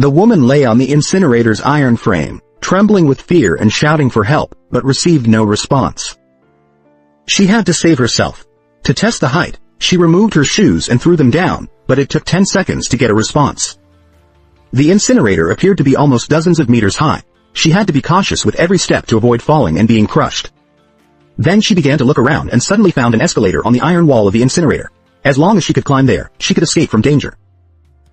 The woman lay on the incinerator's iron frame, trembling with fear and shouting for help, but received no response. She had to save herself. To test the height, she removed her shoes and threw them down, but it took 10 seconds to get a response. The incinerator appeared to be almost dozens of meters high. She had to be cautious with every step to avoid falling and being crushed. Then she began to look around and suddenly found an escalator on the iron wall of the incinerator. As long as she could climb there, she could escape from danger.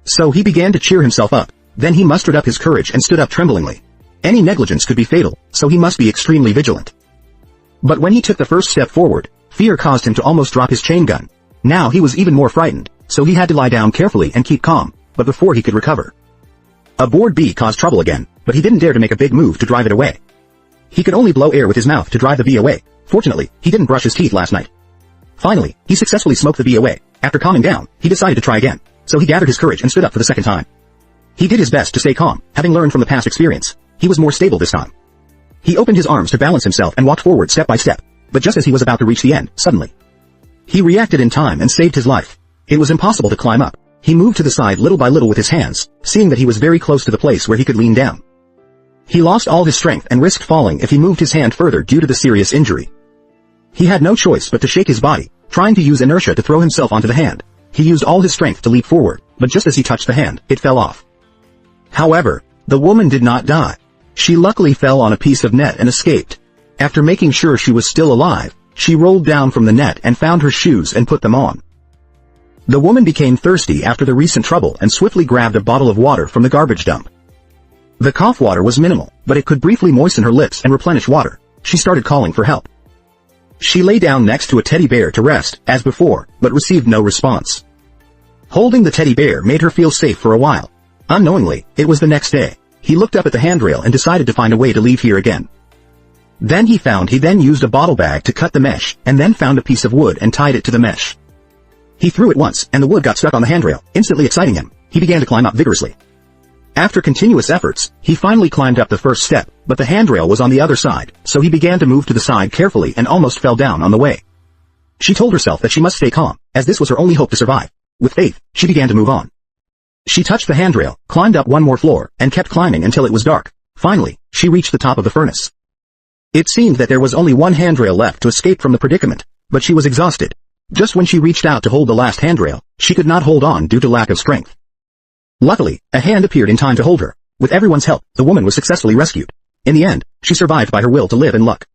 So he began to cheer himself up. Then he mustered up his courage and stood up tremblingly. Any negligence could be fatal, so he must be extremely vigilant. But when he took the first step forward, fear caused him to almost drop his chain gun. Now he was even more frightened, so he had to lie down carefully and keep calm, but before he could recover. A bored bee caused trouble again, but he didn't dare to make a big move to drive it away. He could only blow air with his mouth to drive the bee away. Fortunately, he didn't brush his teeth last night. Finally, he successfully smoked the bee away. After calming down, he decided to try again, so he gathered his courage and stood up for the second time. He did his best to stay calm, having learned from the past experience. He was more stable this time. He opened his arms to balance himself and walked forward step by step, but just as he was about to reach the end, suddenly, he reacted in time and saved his life. It was impossible to climb up. He moved to the side little by little with his hands, seeing that he was very close to the place where he could lean down. He lost all his strength and risked falling if he moved his hand further due to the serious injury. He had no choice but to shake his body, trying to use inertia to throw himself onto the hand. He used all his strength to leap forward, but just as he touched the hand, it fell off. However, the woman did not die. She luckily fell on a piece of net and escaped. After making sure she was still alive, she rolled down from the net and found her shoes and put them on. The woman became thirsty after the recent trouble and swiftly grabbed a bottle of water from the garbage dump. The cough water was minimal, but it could briefly moisten her lips and replenish water. She started calling for help. She lay down next to a teddy bear to rest, as before, but received no response. Holding the teddy bear made her feel safe for a while. Unknowingly, it was the next day. He looked up at the handrail and decided to find a way to leave here again. Then he then used a bottle bag to cut the mesh, and then found a piece of wood and tied it to the mesh. He threw it once, and the wood got stuck on the handrail, instantly exciting him. He began to climb up vigorously. After continuous efforts, he finally climbed up the first step, but the handrail was on the other side, so he began to move to the side carefully and almost fell down on the way. She told herself that she must stay calm, as this was her only hope to survive. With faith, she began to move on. She touched the handrail, climbed up one more floor, and kept climbing until it was dark. Finally, she reached the top of the furnace. It seemed that there was only one handrail left to escape from the predicament, but she was exhausted. Just when she reached out to hold the last handrail, she could not hold on due to lack of strength. Luckily, a hand appeared in time to hold her. With everyone's help, the woman was successfully rescued. In the end, she survived by her will to live and luck.